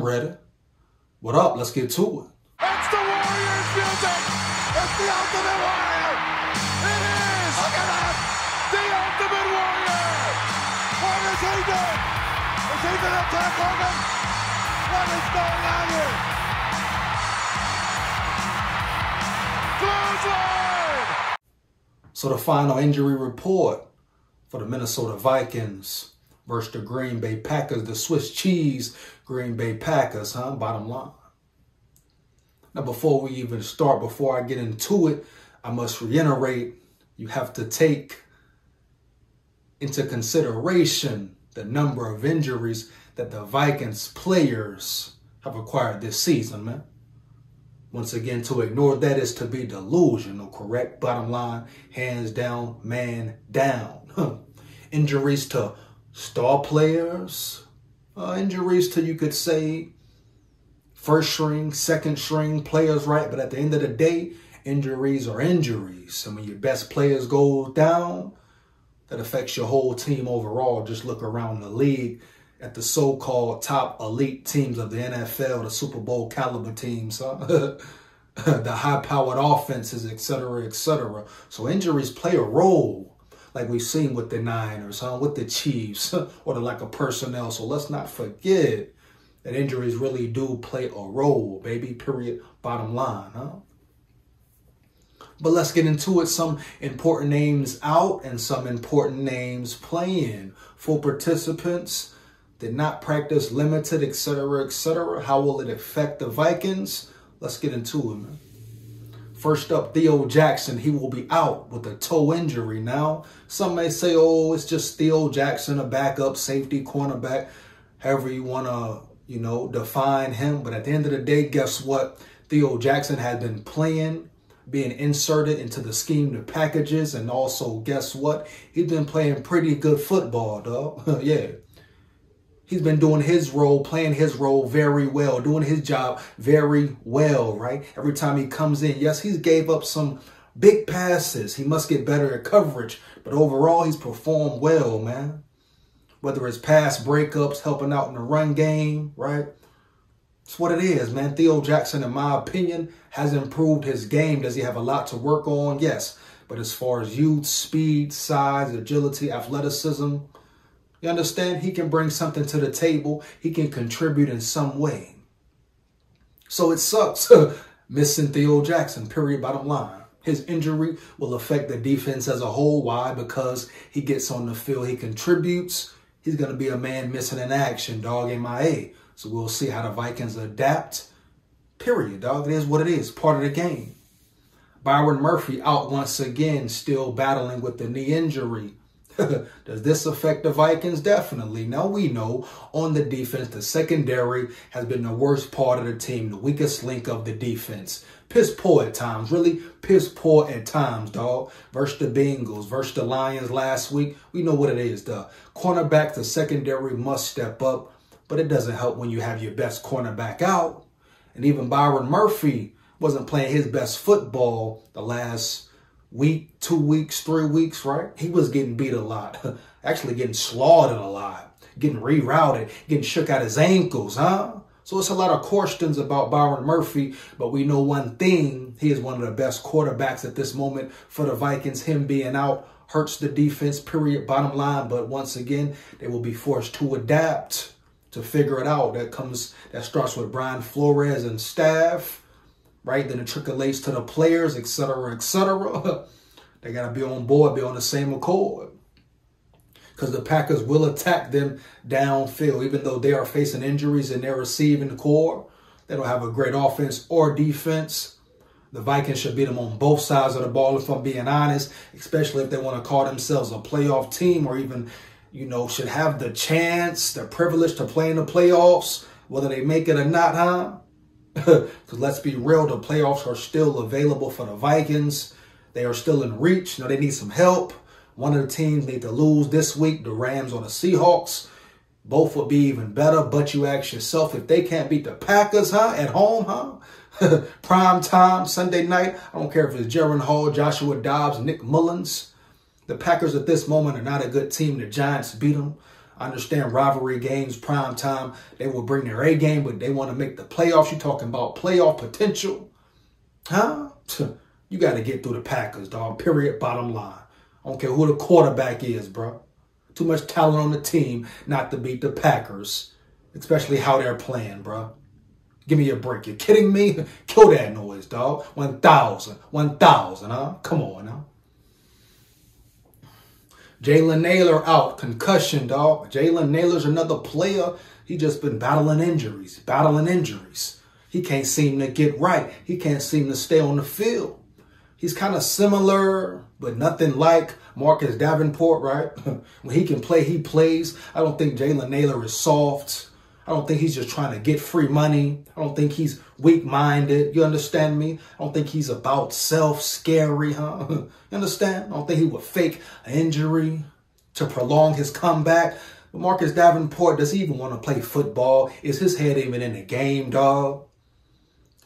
ready. What up? Let's get to it. It's the Warriors music. It's the Ultimate Warrior. It is. Look at that. The Ultimate Warrior. What is he doing? Is he going to attack Hogan? What is going on here? Clothesline. So the final injury report for the Minnesota Vikings versus the Green Bay Packers, the Swiss cheese Green Bay Packers, bottom line. Now, before we even start, before I get into it, I must reiterate, you have to take into consideration the number of injuries that the Vikings players have acquired this season, man. Once again, to ignore that is to be delusional, correct? Bottom line, hands down, man down. Injuries to star players, injuries to, you could say, first string, second string players, right? But at the end of the day, injuries are injuries. And when your best players go down, that affects your whole team overall. Just look around the league at the so-called top elite teams of the NFL, the Super Bowl caliber teams, the high-powered offenses, et cetera, et cetera. So injuries play a role, like we've seen with the Niners, with the Chiefs, or the lack of personnel. So let's not forget that injuries really do play a role, baby, period, bottom line, But let's get into it. Some important names out and some important names playing. Full participants did not practice, limited, et cetera, et cetera. How will it affect the Vikings? Let's get into it, man. First up, Theo Jackson. He will be out with a toe injury. Now, some may say, oh, it's just Theo Jackson, a backup safety cornerback, however you want to, define him. But at the end of the day, guess what? Theo Jackson had been playing, being inserted into the scheme, the packages, and also, guess what? He's been playing pretty good football, dog. Yeah. He's been doing his role, playing his role very well, doing his job very well, right? Every time he comes in, yes, he's gave up some big passes. He must get better at coverage, but overall, he's performed well, man. Whether it's pass breakups, helping out in the run game, right? It's what it is, man. Theo Jackson, in my opinion, has improved his game. Does he have a lot to work on? Yes. But as far as youth, speed, size, agility, athleticism, you understand? He can bring something to the table. He can contribute in some way. So it sucks missing Theo Jackson, period, bottom line. His injury will affect the defense as a whole. Why? Because he gets on the field, he contributes. He's going to be a man missing in action, dog, MIA. So we'll see how the Vikings adapt. Period, dog. It is what it is. Part of the game. Byron Murphy out once again, still battling with the knee injury. Does this affect the Vikings? Definitely. Now we know on the defense, the secondary has been the worst part of the team, the weakest link of the defense. Piss poor at times, really piss poor at times, dog. Versus the Bengals, versus the Lions last week. We know what it is. The cornerback, the secondary must step up, but it doesn't help when you have your best cornerback out. And even Byron Murphy wasn't playing his best football the last week, 2 weeks, 3 weeks, right? He was getting beat a lot, actually getting slaughtered a lot, getting rerouted, getting shook out his ankles, So it's a lot of questions about Byron Murphy, but we know one thing. He is one of the best quarterbacks at this moment for the Vikings. Him being out hurts the defense, period, bottom line. But once again, they will be forced to adapt, to figure it out. That starts with Brian Flores and staff, right? Then it trickles to the players, et cetera, et cetera. They got to be on board, be on the same accord. Because the Packers will attack them downfield. Even though they are facing injuries in their receiving core, they don't have a great offense or defense. The Vikings should beat them on both sides of the ball, if I'm being honest, especially if they want to call themselves a playoff team or even, should have the chance, the privilege to play in the playoffs, whether they make it or not, Because let's be real, the playoffs are still available for the Vikings. They are still in reach. They need some help. One of the teams need to lose this week, the Rams or the Seahawks. Both would be even better, but you ask yourself, if they can't beat the Packers, at home, prime time, Sunday night, I don't care if it's Jaron Hall, Joshua Dobbs, Nick Mullins. The Packers at this moment are not a good team. The Giants beat them. I understand rivalry games, prime time, they will bring their A game, but they want to make the playoffs. You talking about playoff potential? Huh? You got to get through the Packers, dog. Period. Bottom line. I don't care who the quarterback is, bro. Too much talent on the team not to beat the Packers, especially how they're playing, bro. Give me a break. You kidding me? Kill that noise, dog. 1,000. 1,000, huh? Come on now. Jalen Nailor out. Concussion, dog. Jalen Nailor's another player. He just been battling injuries. He can't seem to get right. He can't seem to stay on the field. He's kind of similar, but nothing like Marcus Davenport, right? When he can play, he plays. I don't think Jalen Nailor is soft. I don't think he's just trying to get free money. I don't think he's weak-minded. You understand me? I don't think he's about self, scary, huh? You understand? I don't think he would fake an injury to prolong his comeback. But Marcus Davenport, does he even want to play football? Is his head even in the game, dog?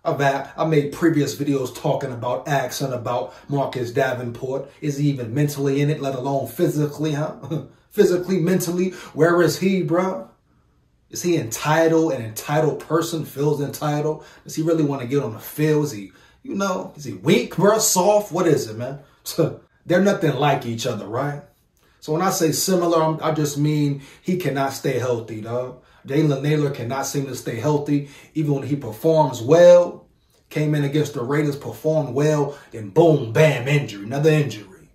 I made previous videos talking about asking about Marcus Davenport. Is he even mentally in it, let alone physically, huh? Physically, mentally, where is he, bro? Is he entitled? An entitled person feels entitled? Does he really want to get on the field? Is he, is he weak, bro? Soft? What is it, man? They're nothing like each other, right? So when I say similar, I just mean he cannot stay healthy, dog. Jalen Nailor cannot seem to stay healthy, even when he performs well. Came in against the Raiders, performed well, then boom, bam, injury, another injury.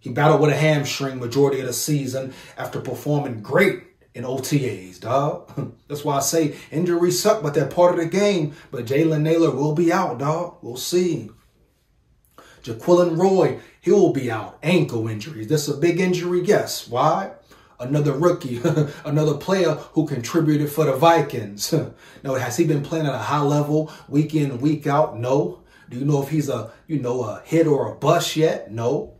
He battled with a hamstring majority of the season after performing great in OTAs, dog. That's why I say injuries suck, but they're part of the game. But Jalen Nailor will be out, dog. We'll see. Jaquilin Roy, he will be out. Ankle injuries. This is a big injury, yes. Why? Another rookie, another player who contributed for the Vikings. Now, has he been playing at a high level week in, week out? No. Do you know if he's a hit or a bust yet? No.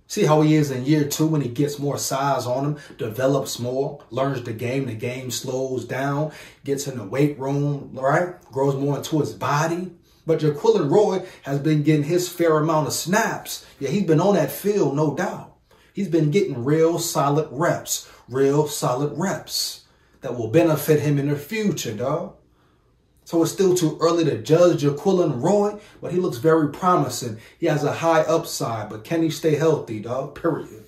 See how he is in year 2 when he gets more size on him, develops more, learns the game slows down, gets in the weight room, right? Grows more into his body. But Jaquilin Roy has been getting his fair amount of snaps. Yeah, he's been on that field, no doubt. He's been getting real solid reps that will benefit him in the future, dog. So it's still too early to judge Jaquilin Roy, but he looks very promising. He has a high upside, but can he stay healthy, dog? Period.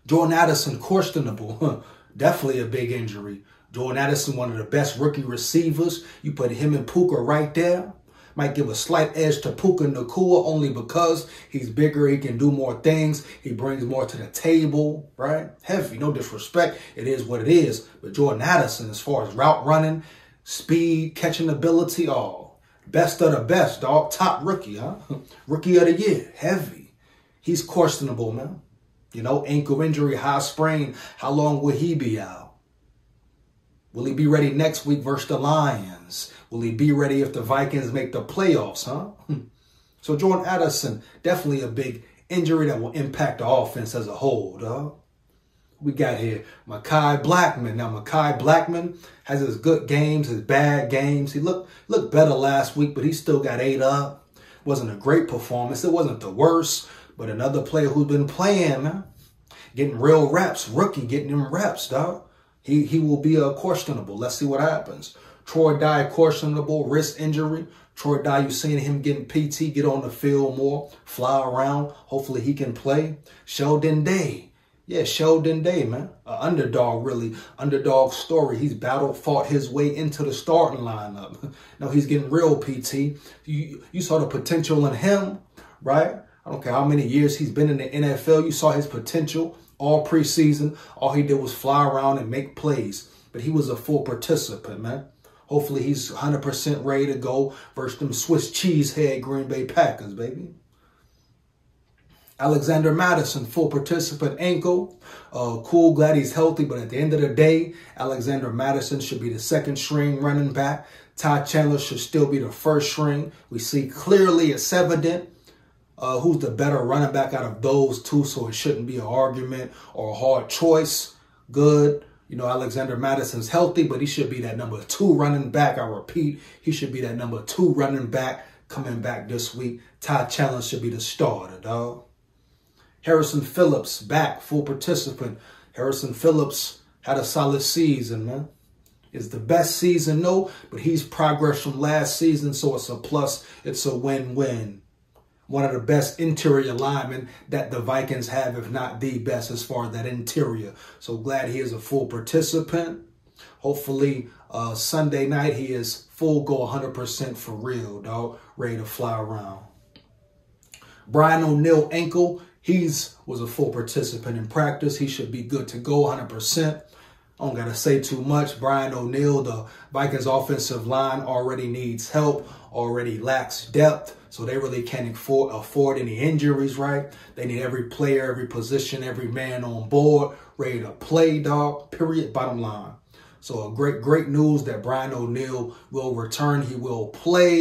Jordan Addison, questionable. Definitely a big injury. Jordan Addison, one of the best rookie receivers. You put him and Puka right there. Might give a slight edge to Puka Nacua only because he's bigger. He can do more things. He brings more to the table, right? Heavy, no disrespect. It is what it is. But Jordan Addison, as far as route running, speed, catching ability, best of the best, dog. Top rookie, huh? Rookie of the year. Heavy. He's questionable, man. Ankle injury, high sprain. How long will he be out? Will he be ready next week versus the Lions? Will he be ready if the Vikings make the playoffs, huh? So Jordan Addison, definitely a big injury that will impact the offense as a whole, dog. We got here Mekhi Blackmon. Now, Mekhi Blackmon has his good games, his bad games. He looked better last week, but he still got ate up. Wasn't a great performance. It wasn't the worst, but another player who's been playing, man. Getting real reps. Rookie getting them reps, dog. He will be questionable. Let's see what happens. Troy Dye, questionable, wrist injury. Troy Dye, you've seen him getting PT, get on the field more, fly around. Hopefully he can play. Sheldon Day. Yeah, Sheldon Day, man. An underdog, really. Underdog story. He's fought his way into the starting lineup. Now he's getting real PT. You saw the potential in him, right? I don't care how many years he's been in the NFL. You saw his potential. All preseason, all he did was fly around and make plays. But he was a full participant, man. Hopefully he's 100% ready to go versus them Swiss cheese head Green Bay Packers, baby. Alexander Madison, full participant ankle. Cool, glad he's healthy. But at the end of the day, Alexander Madison should be the second string running back. Ty Chandler should still be the first string. We see clearly, it's evident. Who's the better running back out of those two, so it shouldn't be an argument or a hard choice. Good. Alexander Madison's healthy, but he should be that number 2 running back. I repeat, he should be that number 2 running back coming back this week. Ty Chandler should be the starter, dog. Harrison Phillips back, full participant. Harrison Phillips had a solid season, man. It's the best season, no, but he's progress from last season, so it's a plus. It's a win-win. One of the best interior linemen that the Vikings have, if not the best, as far as that interior. So glad he is a full participant. Hopefully, Sunday night, he is full go 100% for real, dog. Ready to fly around. Brian O'Neill ankle, was a full participant in practice. He should be good to go 100%. I don't got to say too much. Brian O'Neill, the Vikings offensive line already needs help, already lacks depth. So they really can't afford any injuries, right? They need every player, every position, every man on board, ready to play, dog, period, bottom line. So great news that Brian O'Neill will return. He will play.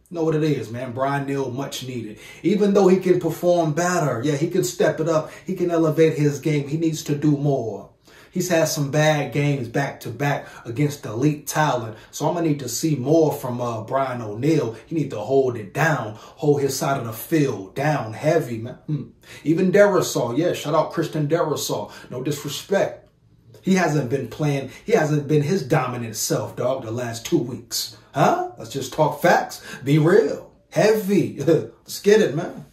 You know what it is, man. Brian O'Neill, much needed. Even though he can perform better, yeah, he can step it up. He can elevate his game. He needs to do more. He's had some bad games back-to-back against elite talent. So I'm going to need to see more from Brian O'Neill. He needs to hold it down, hold his side of the field down heavy, man. Even Darisaw, yeah, shout out Christian Darisaw. No disrespect. He hasn't been playing. He hasn't been his dominant self, dog, the last 2 weeks. Huh? Let's just talk facts. Be real. Heavy. Let's get it, man.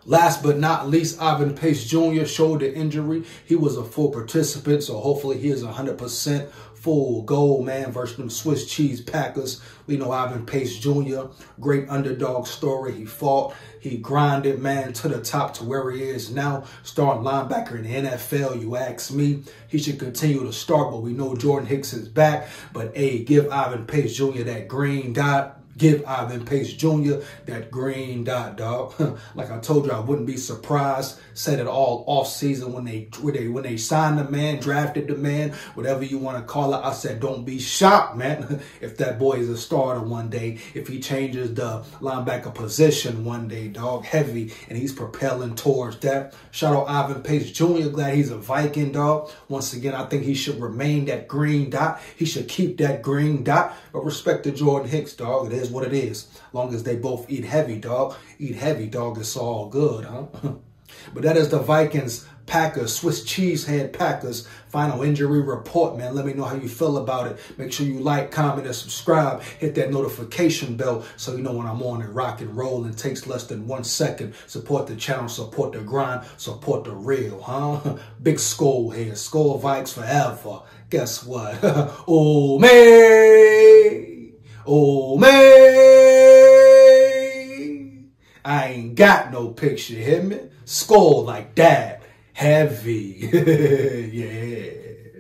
Last but not least, Ivan Pace Jr. shoulder injury. He was a full participant, so hopefully he is 100% full goal, man, versus them Swiss cheese Packers. We know Ivan Pace Jr., great underdog story. He fought, he grinded, man, to the top to where he is now. Starting linebacker in the NFL, you ask me. He should continue to start, but we know Jordan Hicks is back. But, hey, give Ivan Pace Jr. that green dot. Give Ivan Pace Jr. that green dot, dog. Like I told you, I wouldn't be surprised. Said it all off season when they signed the man, drafted the man, whatever you want to call it. I said, don't be shocked, man, if that boy is a starter one day. If he changes the linebacker position one day, dog, heavy, and he's propelling towards that. Shout out Ivan Pace Jr. Glad he's a Viking, dog. Once again, I think he should remain that green dot. He should keep that green dot. But respect to Jordan Hicks, dog. It is what it is. As long as they both eat heavy, dog. Eat heavy, dog. It's all good, huh? But that is the Vikings, Packers, Swiss cheese head Packers final injury report, man. Let me know how you feel about it. Make sure you like, comment, and subscribe. Hit that notification bell so you know when I'm on and rock and roll. It takes less than 1 second. Support the channel, support the grind, support the real, huh? Big SKOL here. SKOL Vikes forever. Guess what? Oh, man. Oh, man. I ain't got no picture, hear me? SKOL like that. Heavy. Yeah.